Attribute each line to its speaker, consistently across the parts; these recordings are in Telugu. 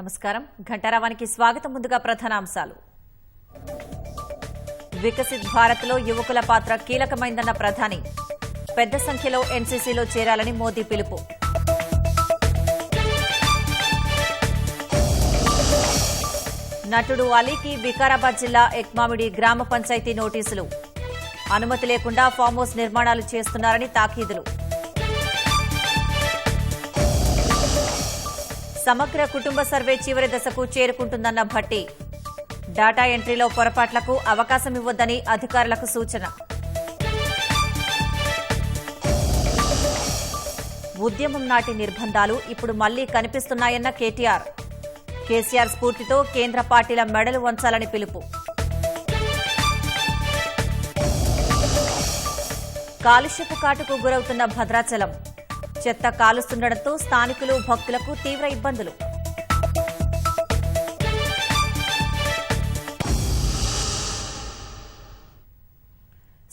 Speaker 1: నమస్కారం ఘంటారావానికి స్వాగతం. ముందుగా ప్రధానాంశాలు. వికసిత్ భారత్లో యువకుల పాత్ర కీలకమైందన్న ప్రధాని. పెద్ద సంఖ్యలో ఎన్సీసీలో చేరాలని మోదీ పిలుపు. నటుడు అలీకి వికారాబాద్ జిల్లా ఎక్మామిడి గ్రామ పంచాయతీ నోటీసులు. అనుమతి లేకుండా ఫామ్ హౌస్ నిర్మాణాలు చేస్తున్నారని తాకీదులు. సమగ్ర కుటుంబ సర్వే చివరి దశకు చేరుకుంటుందన్న భట్టి. డాటా ఎంట్రీలో పొరపాట్లకు అవకాశం ఇవ్వొద్దని అధికారులకు సూచన. ఉద్యమం నాటి నిర్బంధాలు ఇప్పుడు మళ్లీ కనిపిస్తున్నాయన్న కేటీఆర్. కేసీఆర్ స్ఫూర్తితో కేంద్ర పార్టీల మెడలు వంచాలని పిలుపు. కాలుష్యపు కాటుకు గురవుతున్న భద్రాచలం. చెత్త కాలుస్తుండటంతో స్థానికులు భక్తులకు తీవ్ర ఇబ్బందులు.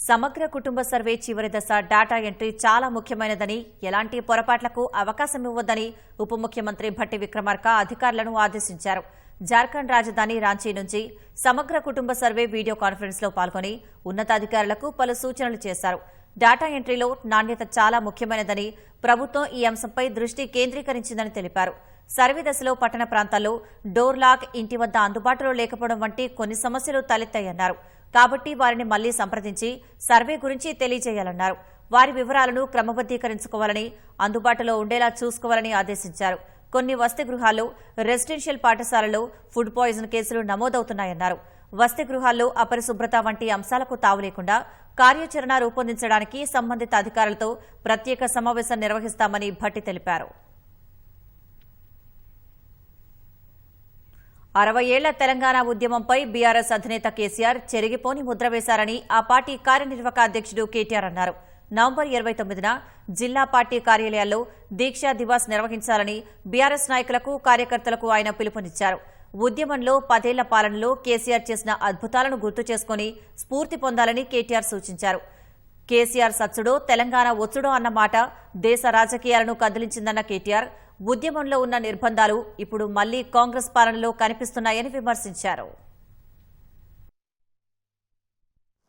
Speaker 1: సమగ్ర కుటుంబ సర్వే చివరి దశ డాటా ఎంట్రీ చాలా ముఖ్యమైనదని, ఎలాంటి పొరపాట్లకు అవకాశం ఇవ్వొద్దని ఉప ముఖ్యమంత్రి భట్టి విక్రమార్క అధికారులను ఆదేశించారు. జార్ఖండ్ రాజధాని రాంచీ నుంచి సమగ్ర కుటుంబ సర్వే వీడియో కాన్ఫరెన్స్ లో పాల్గొని ఉన్నతాధికారులకు పలు సూచనలు చేశారు. డాటా ఎంట్రీలో నాణ్యత చాలా ముఖ్యమైనదని, ప్రభుత్వం ఈ అంశంపై దృష్టి కేంద్రీకరించిందని తెలిపారు. సర్వే దశలో పట్టణ ప్రాంతాల్లో డోర్ లాక్, ఇంటి వద్ద అందుబాటులో లేకపోవడం వంటి కొన్ని సమస్యలు తలెత్తాయన్నారు. కాబట్టి వారిని మళ్లీ సంప్రదించి సర్వే గురించి తెలియజేయాలన్నారు. వారి వివరాలను క్రమబద్దీకరించుకోవాలని, అందుబాటులో ఉండేలా చూసుకోవాలని ఆదేశించారు. కొన్ని వసతి గృహాల్లో, రెసిడెన్షియల్ పాఠశాలల్లో ఫుడ్ పాయిజన్ కేసులు నమోదవుతున్నాయన్నారు. వసతి గృహాల్లో అపరిశుభ్రత వంటి అంశాలకు తావు లేకుండా కార్యాచరణ రూపొందించడానికి సంబంధిత అధికారులతో ప్రత్యేక సమావేశం నిర్వహిస్తామని భట్టి తెలిపారు. 60 ఏళ్ల తెలంగాణ ఉద్యమంపై బీఆర్ఎస్ అధినేత కేసీఆర్ చెరిగిపోని ముద్ర వేశారని ఆ పార్టీ కార్యనిర్వాహక అధ్యక్షుడు కేటీఆర్ అన్నారు. నవంబర్ 29న జిల్లా పార్టీ కార్యాలయాల్లో దీక్షా దివాస్ నిర్వహించాలని బీఆర్ఎస్ నాయకులకు, కార్యకర్తలకు ఆయన పిలుపునిచ్చారు. ఉద్యమంలో 10 ఏళ్ల పాలనలో కేసీఆర్ చేసిన అద్భుతాలను గుర్తు చేసుకుని స్ఫూర్తి పొందాలని కేటీఆర్ సూచించారు. కేసీఆర్ సచ్చుడో తెలంగాణ ఒచ్చుడో అన్న మాట దేశ రాజకీయాలను కదిలించిందన్న కేటీఆర్, ఉద్యమంలో ఉన్న నిర్బంధాలు ఇప్పుడు మళ్లీ కాంగ్రెస్ పాలనలో కనిపిస్తున్నాయని విమర్శించారు.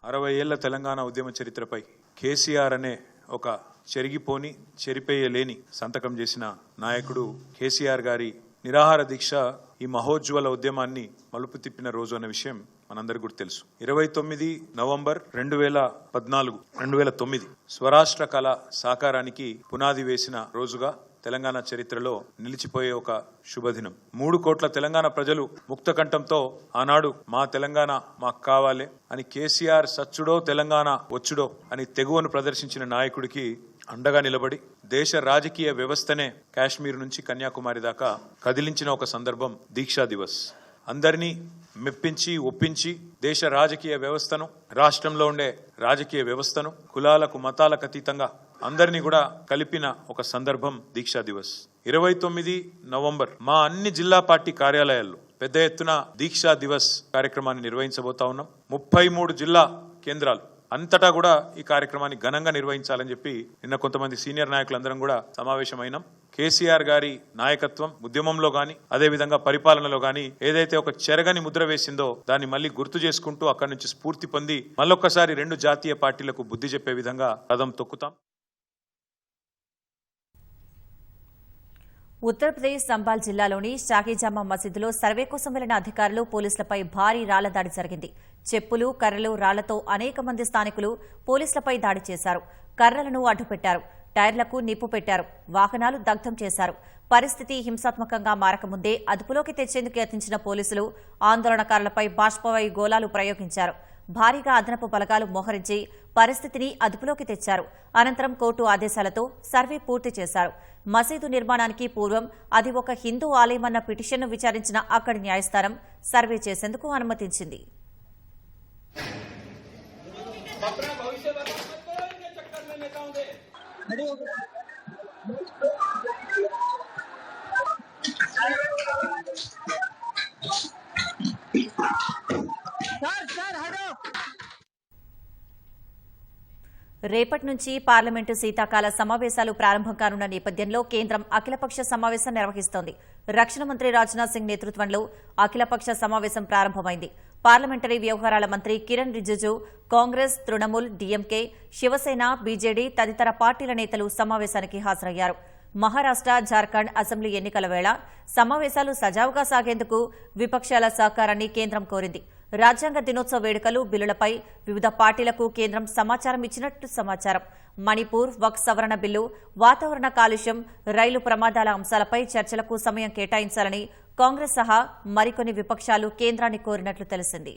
Speaker 2: 60 ఏళ్ల తెలంగాణ ఉద్యమ చరిత్రపై కేసీఆర్ అనే ఒక చెరిగిపోని, చెరిపేయలేని సంతకం చేసిన నాయకుడు కేసీఆర్ గారి నిరాహార దీక్ష ఈ మహోజ్వల ఉద్యమాన్ని మలుపు తిప్పిన రోజు అనే విషయం మనందరికీ కూడా తెలుసు. 29 నవంబర్ 2009 స్వరాష్ట్ర కళ సాకారానికి పునాది వేసిన రోజుగా తెలంగాణ చరిత్రలో నిలిచిపోయే ఒక శుభదినం. 3 కోట్ల తెలంగాణ ప్రజలు ముక్తకంఠంతో ఆనాడు మా తెలంగాణ మాకు కావాలి అని కేసీఆర్ సచ్చుడో తెలంగాణ వచ్చుడో అని తెగువను ప్రదర్శించిన నాయకుడికి అండగా నిలబడి దేశ రాజకీయ వ్యవస్థనే కాశ్మీర్ నుంచి కన్యాకుమారి దాకా కదిలించిన ఒక సందర్భం దీక్షా దివస్. అందరినీ మెప్పించి, ఒప్పించి దేశ రాజకీయ వ్యవస్థను, రాష్ట్రంలో ఉండే రాజకీయ వ్యవస్థను కులాలకు, మతాలకు అతీతంగా అందరినీ కూడా కలిపిన ఒక సందర్భం దీక్షా దివస్. 29 నవంబర్ మా అన్ని జిల్లా పార్టీ కార్యాలయాల్లో పెద్ద ఎత్తున దీక్షా దివస్ కార్యక్రమాన్ని నిర్వహించబోతా ఉన్నాం. 33 జిల్లా కేంద్రాలు అంతటా కూడా ఈ కార్యక్రమాన్ని ఘనంగా నిర్వహించాలని చెప్పి నిన్న కొంతమంది సీనియర్ నాయకులందరం కూడా సమావేశమైనాం. కేసీఆర్ గారి నాయకత్వం ఉద్యమంలో గాని, అదేవిధంగా పరిపాలనలో గాని ఏదైతే ఒక చెరగని ముద్ర వేసిందో దాన్ని మళ్లీ గుర్తు చేసుకుంటూ అక్కడి నుంచి స్ఫూర్తి పొంది మళ్ళొక్కసారి 2 జాతీయ పార్టీలకు బుద్ధి చెప్పే విధంగా కదం తొక్కుతాం.
Speaker 1: ఉత్తరప్రదేశ్ సంబాల్ జిల్లాలోని షాహీజామా మసీదులో సర్వే కోసం వెళ్లిన అధికారులు, పోలీసులపై భారీ రాళ్ల దాడి జరిగింది. చెప్పులు, కర్రలు, రాళ్లతో అనేక మంది స్థానికులు పోలీసులపై దాడి చేశారు. కర్రలను అడ్డుపెట్టారు, టైర్లకు నిప్పు పెట్టారు, వాహనాలు దగ్ధం చేశారు. పరిస్థితి హింసాత్మకంగా మారకముందే అదుపులోకి తెచ్చేందుకు యత్నించిన పోలీసులు ఆందోళనకారులపై బాష్పవాయు గోళాలు ప్రయోగించారు. భారీగా అదనపు బలగాలు మోహరించి పరిస్థితిని అదుపులోకి తెచ్చారు. అనంతరం కోర్టు ఆదేశాలతో సర్వే పూర్తి చేశారు. మసీదు నిర్మాణానికి పూర్వం అది ఒక హిందూ ఆలయమన్న పిటిషన్ను విచారించిన అక్కడి న్యాయస్థానం సర్వే చేసేందుకు అనుమతించింది. రేపటి నుంచి పార్లమెంటు శీతాకాల సమావేశాలు ప్రారంభం కానున్న నేపథ్యంలో కేంద్రం అఖిలపక్ష సమావేశం నిర్వహిస్తోంది. రక్షణ మంత్రి రాజ్నాథ్ సింగ్ నేతృత్వంలో అఖిలపక్ష సమావేశం ప్రారంభమైంది. పార్లమెంటరీ వ్యవహారాల మంత్రి కిరణ్ రిజిజు, కాంగ్రెస్, తృణమూల్, డీఎంకే, శివసేన, బీజేడీ తదితర పార్టీల నేతలు సమావేశానికి హాజరయ్యారు. మహారాష్ట్ర, జార్ఖండ్ అసెంబ్లీ ఎన్నికల వేళ సమావేశాలు సజావుగా సాగేందుకు విపక్షాల సహకారాన్ని కేంద్రం కోరింది. రాజ్యాంగ దినోత్సవ వేడుకలు, బిల్లులపై వివిధ పార్టీలకు కేంద్రం సమాచారం ఇచ్చినట్టు సమాచారం. మణిపూర్, వక్ఫ్ సవరణ బిల్లు, వాతావరణ కాలుష్యం, రైలు ప్రమాదాల అంశాలపై చర్చలకు సమయం కేటాయించాలని కాంగ్రెస్ సహా మరికొన్ని విపక్షాలు కేంద్రాన్ని కోరినట్లు తెలిసింది.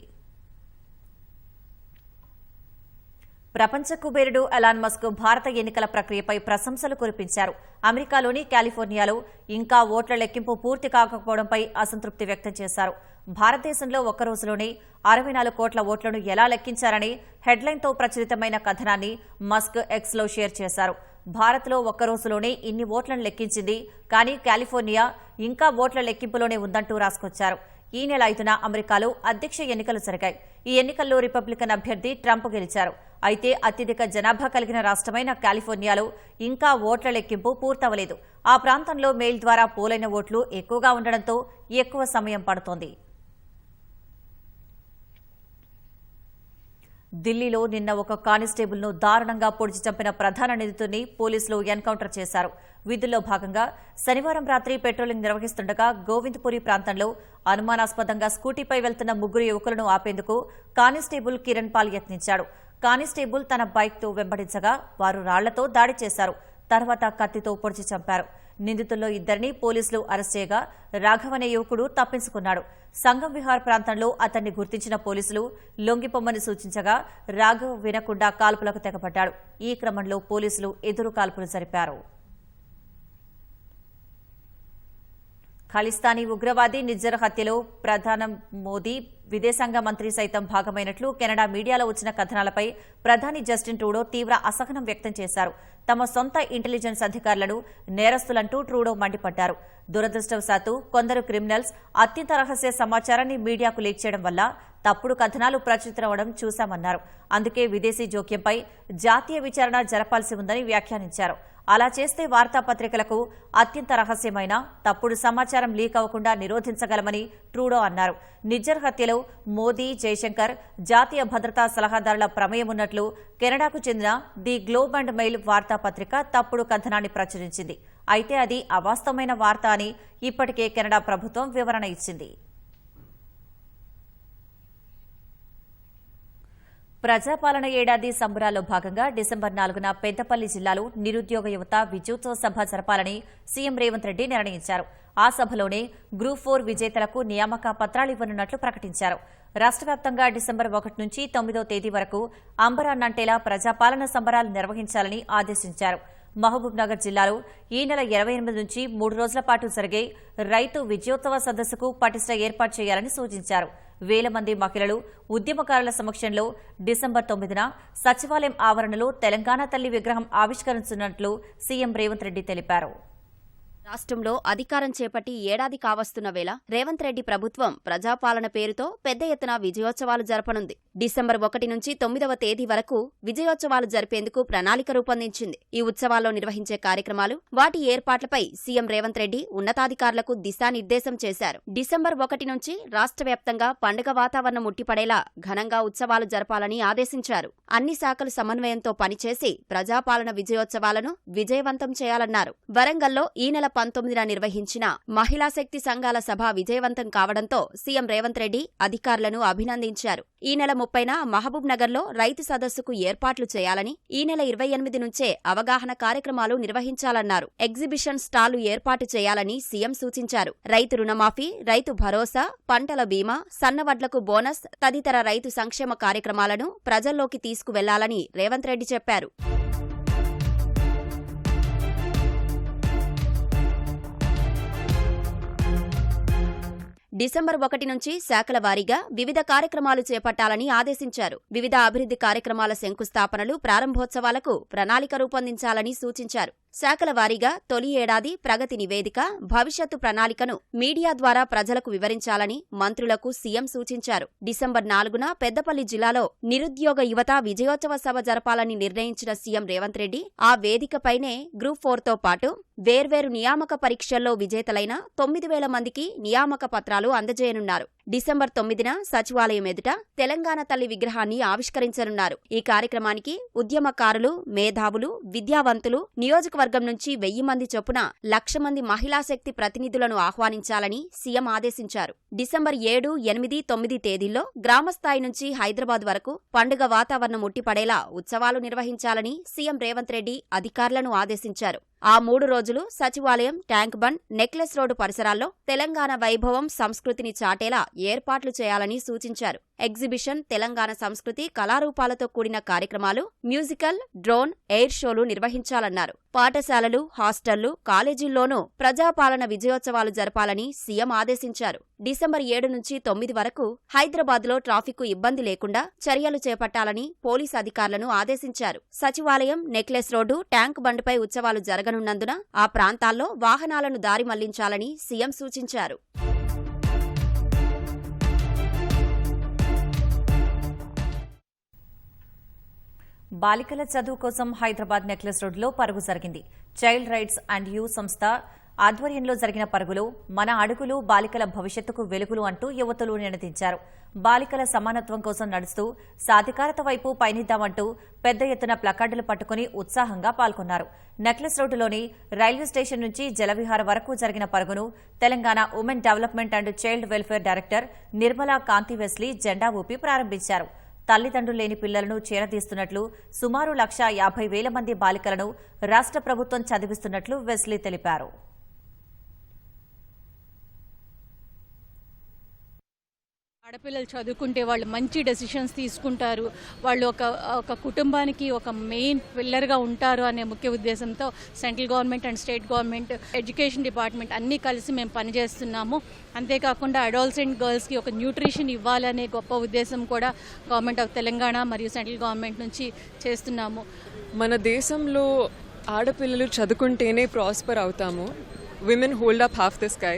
Speaker 1: ప్రపంచ కుబేరుడు ఎలాన్ మస్క్ భారత ఎన్నికల ప్రక్రియపై ప్రశంసలు కురిపించారు. అమెరికాలోని కాలిఫోర్నియాలో ఇంకా ఓట్ల లెక్కింపు పూర్తి కాకపోవడంపై అసంతృప్తి వ్యక్తం చేశారు. భారతదేశంలో ఒక్కరోజులోనే 64 కోట్ల ఓట్లను ఎలా లెక్కించారని హెడ్లైన్తో ప్రచురితమైన కథనాన్ని మస్క్ ఎక్స్లో షేర్ చేశారు. భారత్లో ఒక్కరోజులోనే ఇన్ని ఓట్లను లెక్కించింది, కానీ కాలిఫోర్నియా ఇంకా ఓట్ల లెక్కింపులోనే ఉందంటూ రాసుకొచ్చారు. ఈ నెల 5న అమెరికాలో అధ్యక్ష ఎన్నికలు జరిగాయి. ఈ ఎన్నికల్లో రిపబ్లికన్ అభ్యర్థి ట్రంప్ గెలిచారు. అయితే అత్యధిక జనాభా కలిగిన రాష్ట్రమైన కాలిఫోర్నియాలో ఇంకా ఓట్ల లెక్కింపు పూర్తవలేదు. ఆ ప్రాంతంలో మెయిల్ ద్వారా పోలైన ఓట్లు ఎక్కువగా ఉండడంతో ఎక్కువ సమయం పడుతోంది. ఢిల్లీలో నిన్న ఒక కానిస్టేబుల్ను దారుణంగా పొడిచి చంపిన ప్రధాన నిందితుడిని పోలీసులు ఎన్కౌంటర్ చేశారు. విధుల్లో భాగంగా శనివారం రాత్రి పెట్రోలింగ్ నిర్వహిస్తుండగా గోవింద్పురి ప్రాంతంలో అనుమానాస్పదంగా స్కూటీపై వెళ్తున్న 3 యువకులను ఆపేందుకు కానిస్టేబుల్ కిరణ్ పాల్ యత్నించాడు. కానిస్టేబుల్ తన బైక్తో వెంబడించగా వారు రాళ్లతో దాడి చేశారు. తర్వాత కత్తితో పొడిచి చంపారు. నిందితుల్లో 2 పోలీసులు అరెస్ట్ చేయగా రాఘవ్ అనే యువకుడు తప్పించుకున్నాడు. సంగం విహార్ ప్రాంతంలో అతన్ని గుర్తించిన పోలీసులు లొంగిపోమ్మని సూచించగా రాఘవ్ వినకుండా కాల్పులకు తెగబడ్డాడు. ఈ క్రమంలో పోలీసులు ఎదురు కాల్పులు జరిపారు. ఖలిస్తానీ ఉగ్రవాది నిజ్జర్ హత్యలో ప్రధాని మోదీ, విదేశాంగ మంత్రి సైతం భాగమైనట్లు కెనడా మీడియాలో వచ్చిన కథనాలపై ప్రధాని జస్టిన్ ట్రూడో తీవ్ర అసహనం వ్యక్తం చేశారు. తమ సొంత ఇంటెలిజెన్స్ అధికారులను నేరస్తులంటూ ట్రూడో మండిపడ్డారు. దురదృష్టవశాత్తు కొందరు క్రిమినల్స్ అత్యంత రహస్య సమాచారాన్ని మీడియాకు లీక్ చేయడం వల్ల తప్పుడు కథనాలు ప్రచురితమవడం చూశామన్నారు. అందుకే విదేశీ జోక్యంపై జాతీయ విచారణ జరపాల్సి ఉందని వ్యాఖ్యానించారు. అలా చేస్తే వార్తాపత్రికలకు అత్యంత రహస్యమైన తప్పుడు సమాచారం లీక్ అవ్వకుండా నిరోధించగలమని ట్రూడో అన్నారు. నిజ్జర్ హత్యలో మోదీ, జైశంకర్, జాతీయ భద్రతా సలహాదారుల ప్రమేయం ఉన్నట్లు కెనడాకు చెందిన ది గ్లోబ్ అండ్ మెయిల్ వార్తాపత్రిక తప్పుడు కథనాన్ని ప్రచురించింది. అయితే అది అవాస్తవమైన వార్త అని ఇప్పటికే కెనడా ప్రభుత్వం వివరణ ఇచ్చింది. ప్రజాపాలన ఏడాది సంబరాల్లో భాగంగా డిసెంబర్ 4న పెద్దపల్లి జిల్లాలో నిరుద్యోగ యువత విజయోత్సవ సభ జరపాలని సీఎం రేవంత్ రెడ్డి నిర్ణయించారు. ఆ సభలోనే గ్రూప్ 4 విజేతలకు నియామక పత్రాలు ఇవ్వనున్నట్లు ప్రకటించారు. రాష్ట్ర వ్యాప్తంగా డిసెంబర్ 1 నుంచి 9వ తేదీ వరకు అంబరాన్నంటేలా ప్రజాపాలన సంబరాలు నిర్వహించాలని ఆదేశించారు. మహబూబ్ నగర్ జిల్లాలో ఈ నెల 28 నుంచి 3 రోజుల పాటు జరిగే రైతు విజయోత్సవ సదస్సుకు పటిష్ట ఏర్పాటు చేయాలని సూచించారు. వేల మంది మహిళలు, ఉద్యమకారుల సమక్షంలో డిసెంబర్ 9న సచివాలయం ఆవరణలో తెలంగాణ తల్లి విగ్రహం ఆవిష్కరించనున్నట్లు సీఎం రేవంత్ రెడ్డి తెలిపారు.
Speaker 3: రాష్ట్రంలో అధికారం చేపట్టి ఏడాది కావస్తున్న వేళ రేవంత్ రెడ్డి ప్రభుత్వం ప్రజాపాలన పేరుతో పెద్ద ఎత్తున విజయోత్సవాలు జరపనుంది. డిసెంబర్ 1 నుంచి 9వ తేదీ వరకు విజయోత్సవాలు జరిపేందుకు ప్రణాళిక రూపొందించింది. ఈ ఉత్సవాల్లో నిర్వహించే కార్యక్రమాలు, వాటి ఏర్పాట్లపై సీఎం రేవంత్ రెడ్డి ఉన్నతాధికారులకు దిశానిర్దేశం చేశారు. డిసెంబర్ 1 నుంచి రాష్ట్ర వ్యాప్తంగా పండుగ వాతావరణం ఉట్టిపడేలా ఘనంగా ఉత్సవాలు జరపాలని ఆదేశించారు. అన్ని శాఖలు సమన్వయంతో పనిచేసి ప్రజాపాలన విజయోత్సవాలను విజయవంతం చేయాలన్నారు. వరంగల్లో ఈ నెల 19న నిర్వహించిన మహిళా శక్తి సంఘాల సభ విజయవంతం కావడంతో సీఎం రేవంత్ రెడ్డి అధికారులను అభినందించారు. ఈ నెల 30న మహబూబ్ నగర్లో రైతు సదస్సుకు ఏర్పాట్లు చేయాలని, ఈ నెల 28 నుంచే అవగాహన కార్యక్రమాలు నిర్వహించాలన్నారు. ఎగ్జిబిషన్ స్టాళ్లు ఏర్పాటు చేయాలని సీఎం సూచించారు. రైతు రుణమాఫీ, రైతు భరోసా, పంటల బీమా, సన్నవడ్లకు బోనస్ తదితర రైతు సంక్షేమ కార్యక్రమాలను ప్రజల్లోకి తీసుకువెళ్లాలని రేవంత్ రెడ్డి చెప్పారు. డిసెంబర్ 1 నుంచి శాఖల వారీగా వివిధ కార్యక్రమాలు చేపట్టాలని ఆదేశించారు. వివిధ అభివృద్ధి కార్యక్రమాల శంకుస్థాపనలు, ప్రారంభోత్సవాలకు ప్రణాళిక రూపొందించాలని సూచించారు. శాఖల వారీగా తొలి ఏడాది ప్రగతి నివేదిక, భవిష్యత్తు ప్రణాళికను మీడియా ద్వారా ప్రజలకు వివరించాలని మంత్రులకు సీఎం సూచించారు. డిసెంబర్ 4న పెద్దపల్లి జిల్లాలో నిరుద్యోగ యువత విజయోత్సవ సభ జరపాలని నిర్ణయించిన సీఎం రేవంత్ రెడ్డి ఆ వేదికపైనే గ్రూప్ 4తో పాటు వేర్వేరు నియామక పరీక్షల్లో విజేతలైన 9,000 మందికి నియామక పత్రాలు అందజేయనున్నారు. డిసెంబర్ 9న సచివాలయం ఎదుట తెలంగాణ తల్లి విగ్రహాన్ని ఆవిష్కరించనున్నారు. ఈ కార్యక్రమానికి ఉద్యమకారులు, మేధావులు, విద్యావంతులు, నియోజకవర్గం నుంచి 1000 మంది చొప్పున 1,00,000 మంది మహిళా శక్తి ప్రతినిధులను ఆహ్వానించాలని సీఎం ఆదేశించారు. డిసెంబర్ 7, 8, 9 తేదీల్లో గ్రామస్థాయి నుంచి హైదరాబాద్ వరకు పండుగ వాతావరణం ఉట్టిపడేలా ఉత్సవాలు నిర్వహించాలని సీఎం రేవంత్ రెడ్డి అధికారులను ఆదేశించారు. ఆ 3 రోజులు సచివాలయం, ట్యాంక్ బండ్, నెక్లెస్ రోడ్డు పరిసరాల్లో తెలంగాణ వైభవం, సంస్కృతిని చాటేలా ఏర్పాట్లు చేయాలని సూచించారు. ఎగ్జిబిషన్, తెలంగాణ సంస్కృతి, కళారూపాలతో కూడిన కార్యక్రమాలు, మ్యూజికల్, డ్రోన్, ఎయిర్ షోలు నిర్వహించాలన్నారు. పాఠశాలలు, హాస్టళ్లు, కాలేజీల్లోనూ ప్రజాపాలన విజయోత్సవాలు జరపాలని సీఎం ఆదేశించారు. డిసెంబర్ 7 నుంచి 9 వరకు హైదరాబాద్లో ట్రాఫిక్కు ఇబ్బంది లేకుండా చర్యలు చేపట్టాలని పోలీసు అధికారులను ఆదేశించారు. సచివాలయం, నెక్లెస్ రోడ్డు, ట్యాంక్ బండ్పై ఉత్సవాలు జరగనున్నందున ఆ ప్రాంతాల్లో వాహనాలను దారి మళ్లించాలని సీఎం సూచించారు.
Speaker 1: బాలికల చదువు కోసం హైదరాబాద్ నెక్లెస్ రోడ్లో పరుగు జరిగింది. చైల్డ్ రైట్స్ అండ్ యూ సంస్థ ఆధ్వర్యంలో జరిగిన పరుగులో మన అడుగులు బాలికల భవిష్యత్తుకు వెలుగులు అంటూ యువతులు నినదించారు. బాలికల సమానత్వం కోసం నడుస్తూ సాధికారత వైపు పయనిద్దామంటూ పెద్ద ఎత్తున ప్లకార్డులు పట్టుకుని ఉత్సాహంగా పాల్గొన్నారు. నెక్లెస్ రోడ్డులోని రైల్వే స్టేషన్ నుంచి జలవిహార వరకు జరిగిన పరుగును Telangana women development and child welfare director Nirmala Kanthi Wesley జెండా ఊపి ప్రారంభించారు. తల్లిదండ్రులు లేని పిల్లలను చేరదీస్తున్నట్లు సుమారు 1,50,000 మంది బాలికలను రాష్ట్ర ప్రభుత్వం చదివిస్తున్నట్లు వెస్లీ తెలిపారు.
Speaker 4: ఆడపిల్లలు చదువుకుంటే వాళ్ళు మంచి డెసిషన్స్ తీసుకుంటారు, వాళ్ళు ఒక కుటుంబానికి ఒక మెయిన్ పిల్లర్గా ఉంటారు అనే ముఖ్య ఉద్దేశంతో central government and state government, education department అన్నీ కలిసి మేము పనిచేస్తున్నాము. అంతేకాకుండా అడాలసెంట్ గర్ల్స్కి ఒక న్యూట్రిషన్ ఇవ్వాలనే గొప్ప ఉద్దేశం కూడా గవర్నమెంట్ ఆఫ్ తెలంగాణ మరియు సెంట్రల్ గవర్నమెంట్ నుంచి చేస్తున్నాము.
Speaker 5: మన దేశంలో ఆడపిల్లలు చదువుకుంటేనే ప్రాస్పర్ అవుతాము. Women hold up half the sky.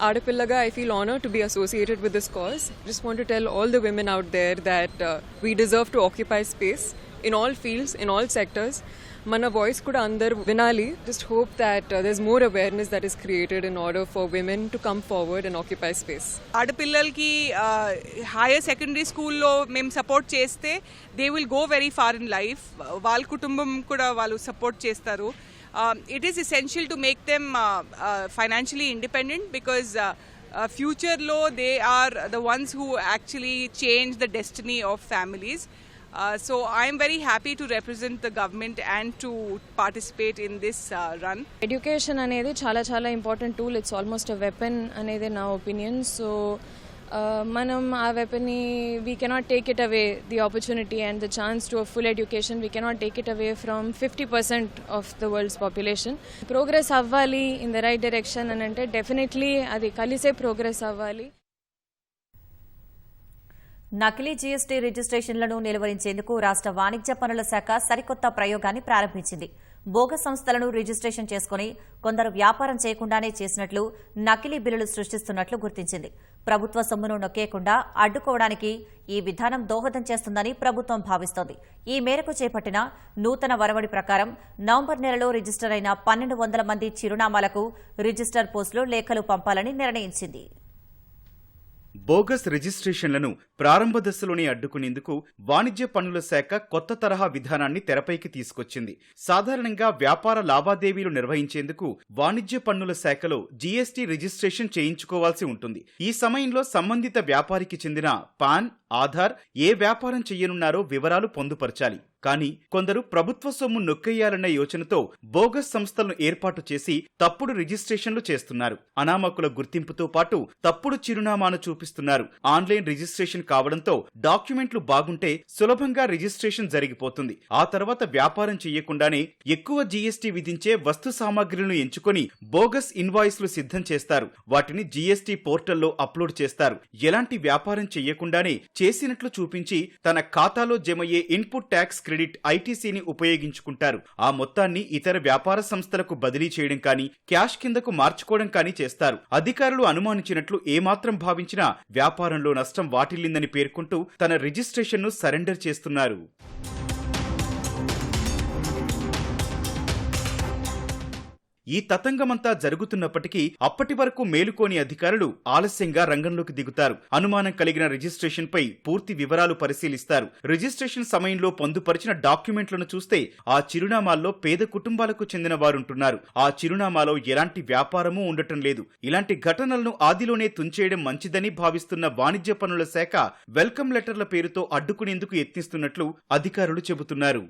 Speaker 5: Aadapillaga, I feel honored to be associated with this cause. Just want to tell all the women out there that we deserve to occupy space in all fields, in all sectors. Mana voice kuda andar vinali. Just hope that there's more awareness that is created in order for women to come forward and occupy space.
Speaker 6: ఆడపిల్లలకి హైయర్ సెకండరీ స్కూల్లో మేము సపోర్ట్ చేస్తే they will go very far in life. వాళ్ళ కుటుంబం కూడా వాళ్ళు సపోర్ట్ చేస్తారు. It is essential to make them financially independent because future law they are the ones who actually change the destiny of families. So I am very happy to represent the government and to participate in this run.
Speaker 5: Education anedi చాలా important tool. It's almost a weapon anedi na opinion. So manam aa weapon ni we cannot take it away, the opportunity and the chance to a full education we cannot take it away from 50% of the world's population. Progress avvali in the right direction and ante definitely adi kalise progress avvali.
Speaker 1: నకిలీ జీఎస్టీ రిజిస్ట్రేషన్లను నిలువరించేందుకు రాష్ట్ర వాణిజ్య పనుల శాఖ సరికొత్త ప్రయోగాన్ని ప్రారంభించింది. బోగస్ సంస్థలను రిజిస్ట్రేషన్ చేసుకుని కొందరు వ్యాపారం చేయకుండానే చేసినట్లు నకిలీ బిల్లులు సృష్టిస్తున్నట్లు గుర్తించింది. ప్రభుత్వ సొమ్మును నొక్కేయకుండా అడ్డుకోవడానికి ఈ విధానం దోహదం చేస్తుందని ప్రభుత్వం భావిస్తోంది. ఈ మేరకు చేపట్టిన నూతన వరవడి ప్రకారం నవంబర్ నెలలో రిజిస్టర్ అయిన 1,200 మంది చిరునామాలకు రిజిస్టర్ పోస్టులు లేఖలు పంపాలని నిర్ణయించింది.
Speaker 7: బోగస్ రిజిస్ట్రేషన్లను ప్రారంభ దశలోనే అడ్డుకునేందుకు వాణిజ్య పన్నుల శాఖ కొత్త తరహా విధానాన్ని తెరపైకి తీసుకొచ్చింది. సాధారణంగా వ్యాపార లావాదేవీలు నిర్వహించేందుకు వాణిజ్య పన్నుల శాఖలో జీఎస్టీ రిజిస్ట్రేషన్ చేయించుకోవాల్సి ఉంటుంది. ఈ సమయంలో సంబంధిత వ్యాపారికి చెందిన పాన్, ఆధార్, ఏ వ్యాపారం చెయ్యనున్నారో వివరాలు పొందుపరచాలి. కానీ కొందరు ప్రభుత్వ సొమ్ము నొక్కేయాలన్న యోచనతో బోగస్ సంస్థలను ఏర్పాటు చేసి తప్పుడు రిజిస్ట్రేషన్లు చేస్తున్నారు. అనామకుల గుర్తింపుతో పాటు తప్పుడు చిరునామాను చూపిస్తున్నారు. ఆన్లైన్ రిజిస్ట్రేషన్ కావడంతో డాక్యుమెంట్లు బాగుంటే సులభంగా రిజిస్ట్రేషన్ జరిగిపోతుంది. ఆ తర్వాత వ్యాపారం చెయ్యకుండానే ఎక్కువ జీఎస్టీ విధించే వస్తు సామాగ్రిలను ఎంచుకొని బోగస్ ఇన్వాయిస్లు సిద్ధం చేస్తారు. వాటిని జీఎస్టీ పోర్టల్లో అప్లోడ్ చేస్తారు. ఎలాంటి వ్యాపారం చెయ్యకుండానే చేసినట్లు చూపించి తన ఖాతాలో జమయ్యే ఇన్పుట్ ట్యాక్స్ క్రెడిట్ ఐటీసీని ఉపయోగించుకుంటారు. ఆ మొత్తాన్ని ఇతర వ్యాపార సంస్థలకు బదిలీ చేయడం కానీ, క్యాష్ కిందకు మార్చుకోవడం కానీ చేస్తారు. అధికారులు అనుమానించినట్లు ఏమాత్రం భావించినా వ్యాపారంలో నష్టం వాటిల్లిందని పేర్కొంటూ తన రిజిస్ట్రేషన్ను సరెండర్ చేస్తున్నారు. ఈ తతంగమంతా జరుగుతున్నప్పటికీ అప్పటి వరకు మేలుకోని అధికారులు ఆలస్యంగా రంగంలోకి దిగుతారు. అనుమానం కలిగిన రిజిస్ట్రేషన్ పై పూర్తి వివరాలు పరిశీలిస్తారు. రిజిస్ట్రేషన్ సమయంలో పొందుపరిచిన డాక్యుమెంట్లను చూస్తే ఆ చిరునామాల్లో పేద కుటుంబాలకు చెందిన వారుంటున్నారు. ఆ చిరునామాలో ఎలాంటి వ్యాపారమూ ఉండటం లేదు. ఇలాంటి ఘటనలను ఆదిలోనే తుంచేయడం మంచిదని భావిస్తున్న వాణిజ్య పన్నుల శాఖ వెల్కమ్ లెటర్ల పేరుతో అడ్డుకునేందుకు యత్నిస్తున్నట్లు అధికారులు చెబుతున్నారు.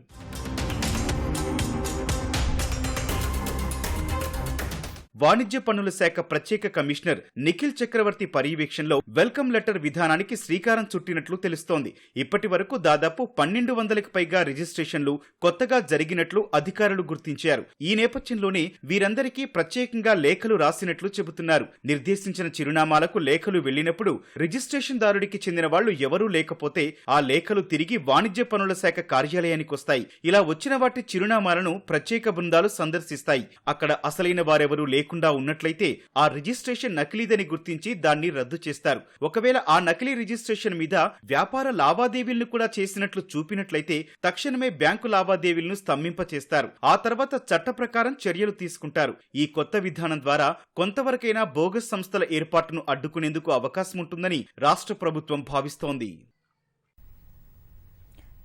Speaker 7: వాణిజ్య పన్నుల శాఖ ప్రత్యేక కమిషనర్ నిఖిల్ చక్రవర్తి పర్యవేక్షణలో వెల్కమ్ లెటర్ విధానానికి శ్రీకారం చుట్టినట్లు తెలుస్తోంది. ఇప్పటి వరకు దాదాపు 1200కి పైగా రిజిస్ట్రేషన్లు కొత్తగా జరిగినట్లు అధికారులు గుర్తించారు. ఈ నేపథ్యంలోనే వీరందరికీ ప్రత్యేకంగా లేఖలు రాసినట్లు చెబుతున్నారు. నిర్దేశించిన చిరునామాలకు లేఖలు వెళ్లినప్పుడు రిజిస్ట్రేషన్ దారుడికి చెందిన వాళ్లు ఎవరూ లేకపోతే ఆ లేఖలు తిరిగి వాణిజ్య పన్నుల శాఖ కార్యాలయానికి వస్తాయి. ఇలా వచ్చిన వాటి చిరునామాలను ప్రత్యేక బృందాలు సందర్శిస్తాయి. అక్కడ అసలైన వారెవరూ లేకుండా ఉన్నట్లయితే ఆ రిజిస్ట్రేషన్ నకిలీదని గుర్తించి దాన్ని రద్దు చేస్తారు. ఒకవేళ ఆ నకిలీ రిజిస్ట్రేషన్ మీద వ్యాపార లావాదేవీలను కూడా చేసినట్లు చూపినట్లయితే తక్షణమే బ్యాంకు లావాదేవీలను స్తంభింపచేస్తారు. ఆ తర్వాత చట్ట ప్రకారం చర్యలు తీసుకుంటారు. ఈ కొత్త విధానం ద్వారా కొంతవరకైనా బోగస్ సంస్థల ఏర్పాటును అడ్డుకునేందుకు అవకాశం ఉంటుందని రాష్ట్ర ప్రభుత్వం భావిస్తోంది.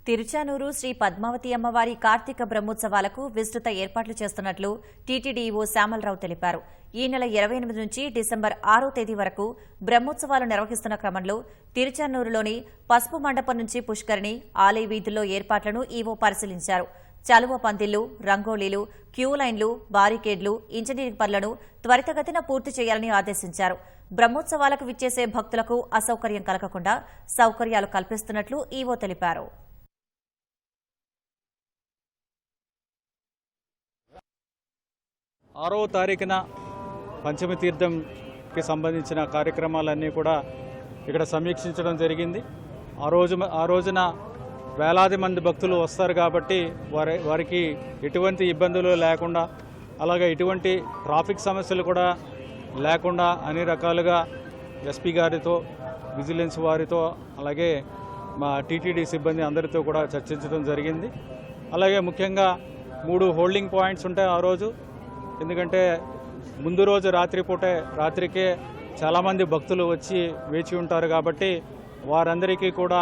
Speaker 1: తిరుచానూరు శ్రీ పద్మావతి అమ్మవారి కార్తీక బ్రహ్మోత్సవాలకు విస్తృత ఏర్పాట్లు చేస్తున్నట్లు టీటీడీఈఓ శ్యామలరావు తెలిపారు. ఈ నెల 28 నుంచి డిసెంబర్ 6వ తేదీ వరకు బ్రహ్మోత్సవాలు నిర్వహిస్తున్న క్రమంలో తిరుచానూరులోని పసుపు మండపం నుంచి పుష్కరిణి, ఆలయ వీధుల్లో ఏర్పాట్లను ఈవో పరిశీలించారు. చలువ పందిళ్లు, రంగోలీలు, క్యూ లైన్లు, బారికేడ్లు, ఇంజనీరింగ్ పనులను త్వరితగతిన పూర్తి చేయాలని ఆదేశించారు. బ్రహ్మోత్సవాలకు విచ్చేసే భక్తులకు అసౌకర్యం కలగకుండా సౌకర్యాలు కల్పిస్తున్నట్లు ఈవో తెలిపారు.
Speaker 8: 6వ తారీఖున పంచమి తీర్థంకి సంబంధించిన కార్యక్రమాలన్నీ కూడా ఇక్కడ సమీక్షించడం జరిగింది. ఆ రోజున వేలాది మంది భక్తులు వస్తారు కాబట్టి వారికి ఎటువంటి ఇబ్బందులు లేకుండా, అలాగే ఎటువంటి ట్రాఫిక్ సమస్యలు కూడా లేకుండా అన్ని రకాలుగా ఎస్పీ గారితో, విజిలెన్స్ వారితో, అలాగే మా టీటీడీ సిబ్బంది అందరితో కూడా చర్చించడం జరిగింది. అలాగే ముఖ్యంగా 3 హోల్డింగ్ పాయింట్స్ ఉంటాయి ఆ రోజు. ఎందుకంటే ముందు రోజు రాత్రికే చాలామంది భక్తులు వచ్చి వేచి ఉంటారు కాబట్టి వారందరికీ కూడా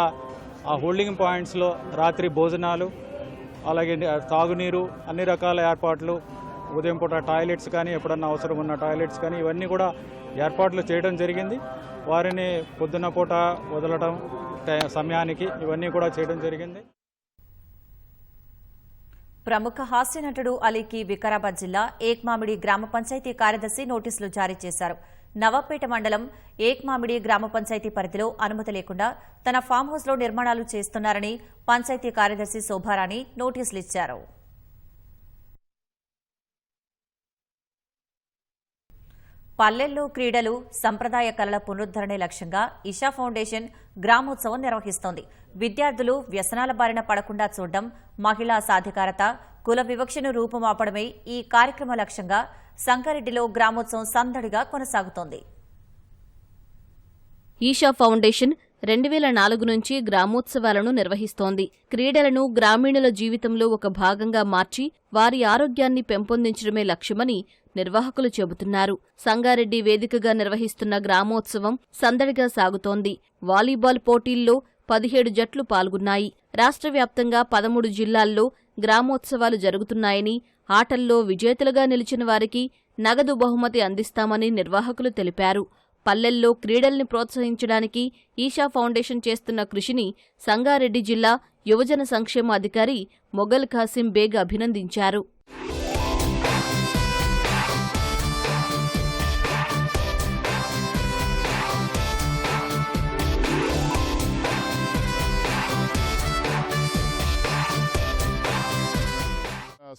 Speaker 8: ఆ హోల్డింగ్ పాయింట్స్లో రాత్రి భోజనాలు, అలాగే తాగునీరు, అన్ని రకాల ఏర్పాట్లు, ఉదయం పూట టాయిలెట్స్ కానీ, ఎప్పుడన్నా అవసరం ఉన్న టాయిలెట్స్ కానీ, ఇవన్నీ కూడా ఏర్పాట్లు చేయడం జరిగింది. వారిని పొద్దున్న పూట వదలడం సమయానికి ఇవన్నీ కూడా చేయడం జరిగింది.
Speaker 1: ప్రముఖ హాస్య నటుడు అలీకి వికారాబాద్ జిల్లా ఏక్మామిడి గ్రామ పంచాయతీ కార్యదర్శి నోటీసులు జారీ చేశారు. నవాపేట మండలం ఏక్మామిడి గ్రామ పంచాయతీ పరిధిలో అనుమతి లేకుండా తన ఫామ్ హౌస్లో నిర్మాణాలు చేస్తున్నారని పంచాయతీ కార్యదర్శి శోభారాణి నోటీసులు ఇచ్చారు. పల్లెల్లో క్రీడలు, సంప్రదాయ కళల పునరుద్ధరణే లక్ష్యంగా ఇషా ఫౌండేషన్ గ్రామోత్సవం నిర్వహిస్తోంది. విద్యార్థులు వ్యసనాల బారిన పడకుండా చూడడం, మహిళా సాధికారత, కుల వివక్షను రూపుమాపడమే ఈ కార్యక్రమ లక్ష్యంగా సంగారెడ్డిలో గ్రామోత్సవం సందడిగా కొనసాగుతోంది.
Speaker 3: ఈషా ఫౌండేషన్ 2004 నుంచి గ్రామోత్సవాలను నిర్వహిస్తోంది. క్రీడలను గ్రామీణుల జీవితంలో ఒక భాగంగా మార్చి వారి ఆరోగ్యాన్ని పెంపొందించడమే లక్ష్యమని నిర్వాహకులు చెబుతున్నారు. సంగారెడ్డి వేదికగా నిర్వహిస్తున్న గ్రామోత్సవం సందడిగా సాగుతోంది. వాలీబాల్ పోటీల్లో 17 జట్లు పాల్గొన్నాయి. రాష్ట్ర వ్యాప్తంగా 13 జిల్లాల్లో గ్రామోత్సవాలు జరుగుతున్నాయని, ఆటల్లో విజేతలుగా నిలిచిన వారికి నగదు బహుమతి అందిస్తామని నిర్వాహకులు తెలిపారు. పల్లెల్లో క్రీడల్ని ప్రోత్సహించడానికి ఈషా ఫౌండేషన్ చేస్తున్న కృషిని సంగారెడ్డి జిల్లా యువజన సంక్షేమ అధికారి మొగల్ ఖాసిం బేగ్ అభినందించారు.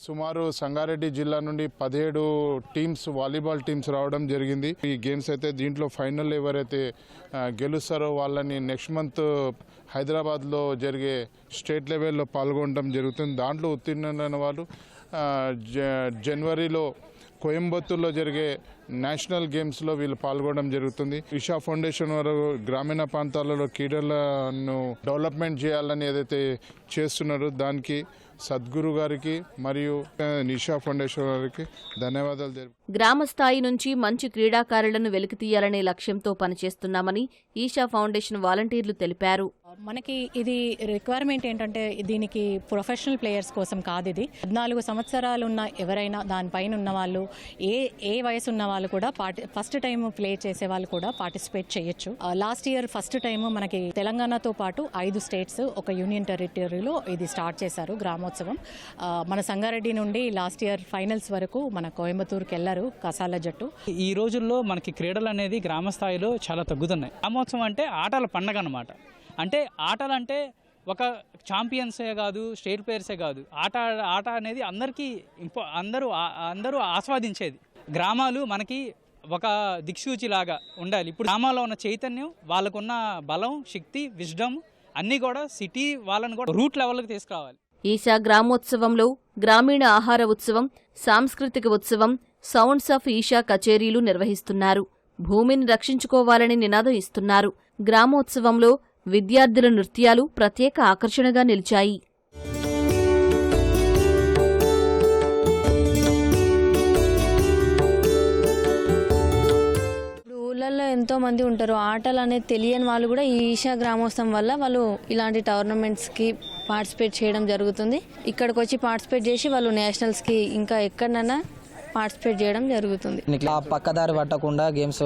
Speaker 9: సుమారు సంగారెడ్డి జిల్లా నుండి 17 టీమ్స్ వాలీబాల్ టీమ్స్ రావడం జరిగింది. ఈ గేమ్స్ అయితే దీంట్లో ఫైనల్ ఎవరైతే గెలుస్తారో వాళ్ళని నెక్స్ట్ మంత్ హైదరాబాద్లో జరిగే స్టేట్ లెవెల్లో పాల్గొనడం జరుగుతుంది. దాంట్లో ఉత్తీర్ణులైన వాళ్ళు జనవరిలో కోయంబత్తూరులో జరిగే నేషనల్ గేమ్స్లో వీళ్ళు పాల్గొనడం జరుగుతుంది. ఇషా ఫౌండేషన్ వారు గ్రామీణ ప్రాంతాలలో క్రీడలను డెవలప్మెంట్ చేయాలని ఏదైతే చేస్తున్నారో దానికి సద్గురు గారికి మరియు నిషా ఫౌండేషన్ వారికి ధన్యవాదాలు తెలుపు.
Speaker 3: గ్రామ స్థాయి నుంచి మంచి క్రీడాకారులను వెలికితీయాలనే లక్ష్యంతో పనిచేస్తున్నామని ఈషా ఫౌండేషన్ వాలంటీర్లు తెలిపారు.
Speaker 4: మనకి ఇది రిక్వైర్మెంట్ ఏంటంటే దీనికి ప్రొఫెషనల్ ప్లేయర్స్ కోసం కాదు. ఇది 14 సంవత్సరాలు ఉన్న ఎవరైనా దానిపైన ఉన్న వాళ్ళు ఏ వయసు ఉన్న వాళ్ళు కూడా ఫస్ట్ టైం ప్లే చేసే వాళ్ళు కూడా పార్టిసిపేట్ చేయొచ్చు. లాస్ట్ ఇయర్ ఫస్ట్ టైం మనకి తెలంగాణతో పాటు 5 స్టేట్స్ ఒక యూనియన్ టెరిటరీలో ఇది స్టార్ట్ చేశారు గ్రామోత్సవం. మన సంగారెడ్డి నుండి లాస్ట్ ఇయర్ ఫైనల్స్ వరకు మన కోయంబత్తూరుకి వెళ్లారు కసాల జట్టు.
Speaker 8: ఈ రోజుల్లో మనకి క్రీడలు అనేది గ్రామ స్థాయిలో చాలా తగ్గుతున్నాయి. గ్రామోత్సవం అంటే ఆటల పండగ అన్నమాట. అంటే ఆటలు అంటే ఒక ఛాంపియన్సే కాదు, స్టేట్ ప్లేయర్సే కాదు, ఆట అనేది అందరికీ అందరూ ఆస్వాదించేది. గ్రామాలు మనకి ఒక దిక్సూచిలాగా ఉండాలి. ఇప్పుడు గ్రామాల్లో ఉన్న చైతన్యం, వాళ్ళకున్న బలం, శక్తి, విజ్డమ్ అన్నీ కూడా సిటీ వాళ్ళని కూడా రూట్ లెవెల్కి తీసుకురావాలి.
Speaker 3: ఈషా గ్రామోత్సవంలో గ్రామీణ ఆహార ఉత్సవం, సాంస్కృతిక ఉత్సవం, సౌండ్స్ ఆఫ్ ఈషా కచేరీలు నిర్వహిస్తున్నారు. భూమిని రక్షించుకోవాలని నినాదం ఇస్తున్నారు. గ్రామోత్సవంలో విద్యార్థుల నృత్యాలు ప్రత్యేక ఆకర్షణగా నిలిచాయి.
Speaker 10: ఊళ్ళల్లో ఎంతో మంది ఉంటారు, ఆటలు అనేది తెలియని వాళ్ళు కూడా ఈ ఈషా గ్రామోత్సవం వల్ల వాళ్ళు ఇలాంటి టోర్నమెంట్స్కి పార్టిసిపేట్ చేయడం జరుగుతుంది. ఇక్కడికి వచ్చి పార్టిసిపేట్ చేసి వాళ్ళు నేషనల్స్కి ఇంకా ఎక్కడైనా పార్టిసిపేట్ చేయడం జరుగుతుంది.
Speaker 11: ఇట్లా పక్కదారి పట్టకుండా గేమ్స్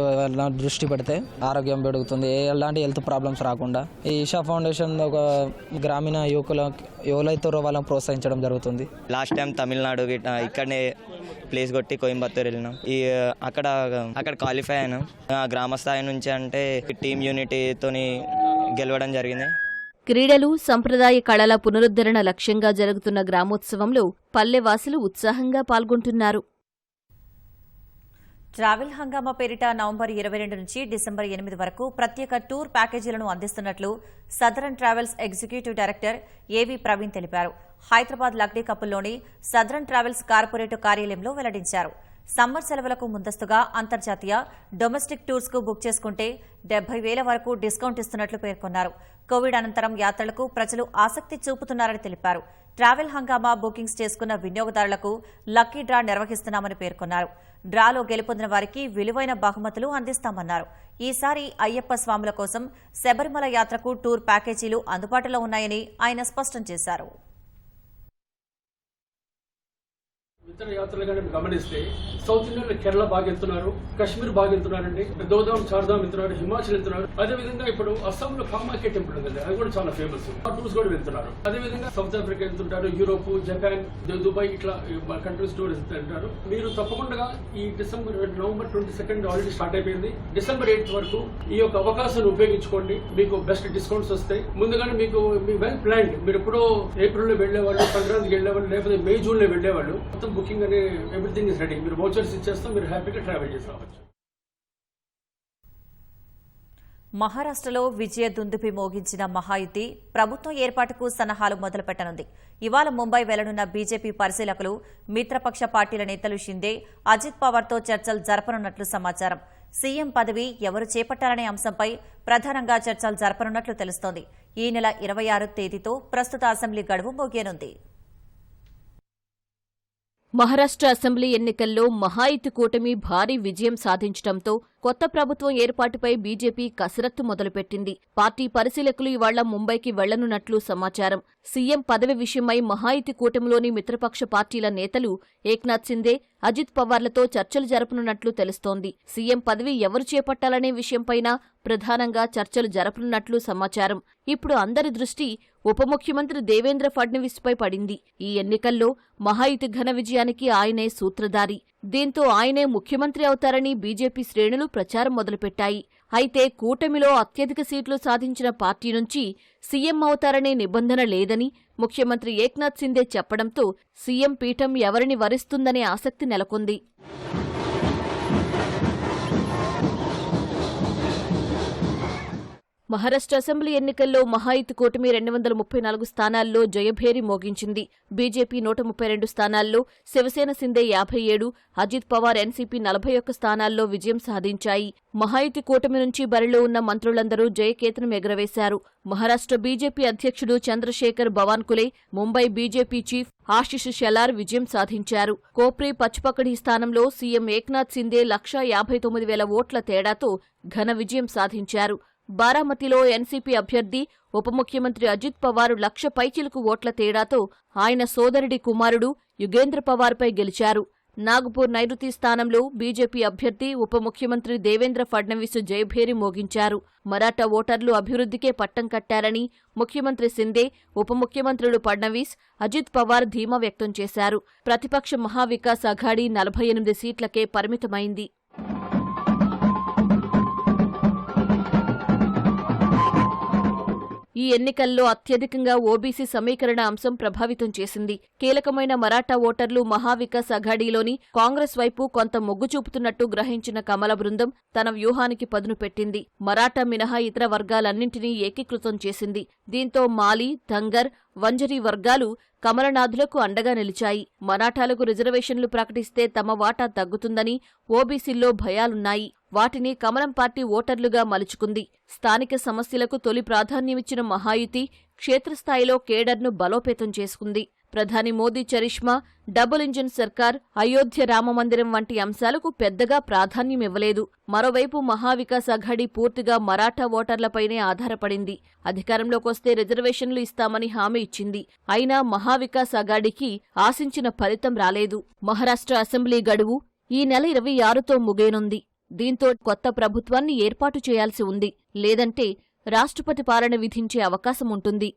Speaker 11: దృష్టి పెడితే ఆరోగ్యం పెరుగుతుంది, ఎలాంటి హెల్త్ ప్రాబ్లమ్స్ రాకుండా. ఈ ఈషా ఫౌండేషన్ ఒక గ్రామీణ యువలైతురో వాళ్ళని ప్రోత్సహించడం జరుగుతుంది.
Speaker 12: లాస్ట్ టైం తమిళనాడు ఇక్కడనే ప్లేస్ కొట్టి కోయంబత్తూరు వెళ్ళినాం. అక్కడ క్వాలిఫై అయినాం. గ్రామ స్థాయి నుంచి అంటే టీమ్ యూనిటీతోని గెలవడం జరిగింది.
Speaker 3: క్రీడలు, సంప్రదాయ కళల పునరుద్ధరణ లక్ష్యంగా జరుగుతున్న గ్రామోత్సవంలో పల్లెవాసులు ఉత్సాహంగా పాల్గొంటున్నారు.
Speaker 1: ట్రావెల్ హంగామా పేరిట నవంబర్ 22 నుంచి డిసెంబర్ 8 వరకు ప్రత్యేక టూర్ ప్యాకేజీలను అందిస్తున్నట్లు Southern Travels executive director A V Praveen తెలిపారు. హైదరాబాద్ లక్డీ కపుల్లోని సదరన్ ట్రావెల్స్ కార్పొరేటివ్ కార్యాలయంలో వెల్లడించారు. సమ్మర్ సెలవులకు ముందస్తుగా అంతర్జాతీయ, డొమెస్టిక్ టూర్స్ కు బుక్ చేసుకుంటే 70,000 వరకు డిస్కౌంట్ ఇస్తున్నట్లు పేర్కొన్నారు. కోవిడ్ అనంతరం యాత్రలకు ప్రజలు ఆసక్తి చూపుతున్నారని తెలిపారు. ట్రావెల్ హంగామా బుకింగ్స్ చేసుకున్న వినియోగదారులకు లక్కీ డ్రా నిర్వహిస్తున్నామని పేర్కొన్నారు. డ్రాలో గెలుపొందిన వారికి విలువైన బహుమతులు అందిస్తామన్నారు. ఈసారి అయ్యప్ప స్వాముల కోసం శబరిమల యాత్రకు టూర్ ప్యాకేజీలు అందుబాటులో ఉన్నాయని ఆయన స్పష్టం చేశారు.
Speaker 13: ఇతర యాత్రలుగా గమనిస్తే సౌత్ ఇండియాలో కేరళ బాగా వెళ్తున్నారు, కాశ్మీర్ బాగా వెళ్తున్నారండి, దోదాం చార్ధాం వెళ్తున్నారు, హిమాచల్ వెళ్తున్నారు. అదేవిధంగా ఇప్పుడు అస్సాంలో కామాఖ్య టెంపుల్ ఉందండి, అది కూడా చాలా ఫేమస్. టూర్స్ కూడా వెళ్తున్నారు. అదేవిధంగా సౌత్ ఆఫ్రికా వెళ్తుంటారు, యూరోప్, జపాన్, దుబాయ్ ఇట్లా కంట్రీస్ టూర్స్ వెళ్తుంటారు. మీరు తప్పకుండా ఈ నవంబర్ 22 ఆల్రెడీ స్టార్ట్ అయిపోయింది. డిసెంబర్ 8 వరకు ఈ యొక్క అవకాశాన్ని ఉపయోగించుకోండి. మీకు బెస్ట్ డిస్కౌంట్స్ వస్తాయి. ముందుగానే మీకు వెల్ ప్లాన్డ్, మీరు ఎప్పుడో ఏప్రిల్లో వెళ్లేవాళ్ళు, సంక్రాంతికి వెళ్లేవాళ్ళు, లేకపోతే మే, జూన్ లో వెళ్లేవాళ్ళు, మొత్తం బుకింగ్ అనే ఎవ్రీథింగ్ ఇస్ రెడీ. మీరు వౌచర్స్ ఇచ్చేస్తాం, మీరు హ్యాపీగా ట్రావెల్ చేసి రావచ్చు.
Speaker 1: మహారాష్ట్రలో విజయ దుందుపి మోగించిన మహాయుతి ప్రభుత్వం ఏర్పాటుకు సన్నాహాలు మొదలుపెట్టనుంది. ఇవాళ ముంబై వెళ్లనున్న బీజేపీ పరిశీలకులు మిత్రపక్ష పార్టీల నేతలు షిందే, అజిత్ పవార్తో చర్చలు జరపనున్నట్లు సమాచారం. సీఎం పదవి ఎవరు చేపట్టాలనే అంశంపై ప్రధానంగా చర్చలు జరపనున్నట్లు తెలుస్తోంది. ఈ నెల 26 తేదీతో ప్రస్తుత అసెంబ్లీ గడువు ముగియనుంది.
Speaker 3: మహారాష్ట్ర అసెంబ్లీ ఎన్నికల్లో మహాయుతి కూటమి భారీ విజయం సాధించడంతో కొత్త ప్రభుత్వం ఏర్పాటుపై బీజేపీ కసరత్తు మొదలుపెట్టింది. పార్టీ పరిశీలకులు ఇవాళ ముంబైకి వెళ్లనున్నట్లు సమాచారం. సీఎం పదవి విషయమై మహాయుతి కూటమిలోని మిత్రపక్ష పార్టీల నేతలు ఏక్నాథ్ సిందే, అజిత్ పవార్లతో చర్చలు జరపనున్నట్లు తెలుస్తోంది. సీఎం పదవి ఎవరు చేపట్టాలనే విషయంపైన ప్రధానంగా చర్చలు జరపనున్నట్లు సమాచారం. ఇప్పుడు అందరి దృష్టి ఉప ముఖ్యమంత్రి దేవేంద్ర ఫడ్నవీస్పై పడింది. ఈ ఎన్నికల్లో మహాయుతి ఘన విజయానికి ఆయనే సూత్రధారి.
Speaker 14: దీంతో ఆయనే ముఖ్యమంత్రి అవుతారని బీజేపీ శ్రేణులు ప్రచారం మొదలుపెట్టాయి. అయితే కూటమిలో అత్యధిక సీట్లు సాధించిన పార్టీ నుంచి సీఎం అవుతారనే నిబంధన లేదని ముఖ్యమంత్రి ఏక్నాథ్ సింధే చెప్పడంతో సీఎం పీఠం ఎవరిని వరిస్తుందనే ఆసక్తి నెలకొంది. మహారాష్ట్ర అసెంబ్లీ ఎన్నికల్లో మహాయుతి కూటమి 234 స్థానాల్లో జయభేరి మోగించింది. బీజేపీ 132 స్థానాల్లో, శివసేన సిందే 57, అజిత్ పవార్ ఎన్సీపీ 41 స్థానాల్లో విజయం సాధించాయి. మహాయుతి కూటమి నుంచి బరిలో ఉన్న మంత్రులందరూ జయకేతనం ఎగురవేశారు. మహారాష్ట్ర బీజేపీ అధ్యక్షుడు చంద్రశేఖర్ బవాన్కులే, ముంబై బీజేపీ చీఫ్ ఆశిష్ షెలార్ విజయం సాధించారు. కోప్రీ పచ్పకడి స్థానంలో సీఎం ఏక్నాథ్ సిందే 1,59,000 ఓట్ల తేడాతో ఘన విజయం సాధించారు. బారామతిలో ఎన్సీపీ అభ్యర్థి ఉప ముఖ్యమంత్రి అజిత్ పవార్ 1,00,000 పైచిలుకు ఓట్ల తేడాతో ఆయన సోదరుడి కుమారుడు యుగేంద్ర పవార్పై గెలిచారు. నాగపూర్ నైరుతి స్థానంలో బీజేపీ అభ్యర్థి ఉప ముఖ్యమంత్రి దేవేంద్ర ఫడ్నవీస్ జయభేరి మోగించారు. మరాఠా ఓటర్లు అభివృద్ధికే పట్టం కట్టారని ముఖ్యమంత్రి సిందే, ఉప ముఖ్యమంత్రులు ఫడ్నవీస్, అజిత్ పవార్ ధీమా వ్యక్తం చేశారు. ప్రతిపక్ష మహావికాస్ అఘాడీ 48 సీట్లకే పరిమితమైంది. ఈ ఎన్నికల్లో అత్యధికంగా ఓబీసీ సమీకరణ అంశం ప్రభావితం చేసింది. కీలకమైన మరాఠా ఓటర్లు మహావికాస్ అఘాడీలోని కాంగ్రెస్ వైపు కొంత మొగ్గు చూపుతున్నట్టు గ్రహించిన కమల బృందం తన వ్యూహానికి పదును పెట్టింది. మరాఠా మినహా ఇతర వర్గాలన్నింటినీ ఏకీకృతం చేసింది. దీంతో మాలి, ధంగర్, వంజరీ వర్గాలు కమలనాథులకు అండగా నిలిచాయి. మరాఠాలకు రిజర్వేషన్లు ప్రకటిస్తే తమ వాటా తగ్గుతుందని ఓబీసీల్లో భయాలున్నాయి. వాటిని కమలం పార్టీ ఓటర్లుగా మలుచుకుంది. స్థానిక సమస్యలకు తొలి ప్రాధాన్యమిచ్చిన మహాయుతి క్షేత్రస్థాయిలో కేడర్ను బలోపేతం చేసుకుంది. ప్రధాని మోదీ చరిష్మా, డబుల్ ఇంజిన్ సర్కార్, అయోధ్య రామమందిరం వంటి అంశాలకు పెద్దగా ప్రాధాన్యమివ్వలేదు. మరోవైపు మహావికాస్ అఘాడీ పూర్తిగా మరాఠా ఓటర్లపైనే ఆధారపడింది. అధికారంలోకొస్తే రిజర్వేషన్లు ఇస్తామని హామీ ఇచ్చింది. అయినా మహావికాస్ అఘాడీకి ఆశించిన ఫలితం రాలేదు. మహారాష్ట్ర అసెంబ్లీ గడువు ఈ నెల 26తో ముగియనుంది. దీంతో కొత్త ప్రభుత్వాన్ని ఏర్పాటు చేయాల్సి ఉంది. లేదంటే రాష్ట్రపతి పాలన విధించే అవకాశం ఉంటుంది.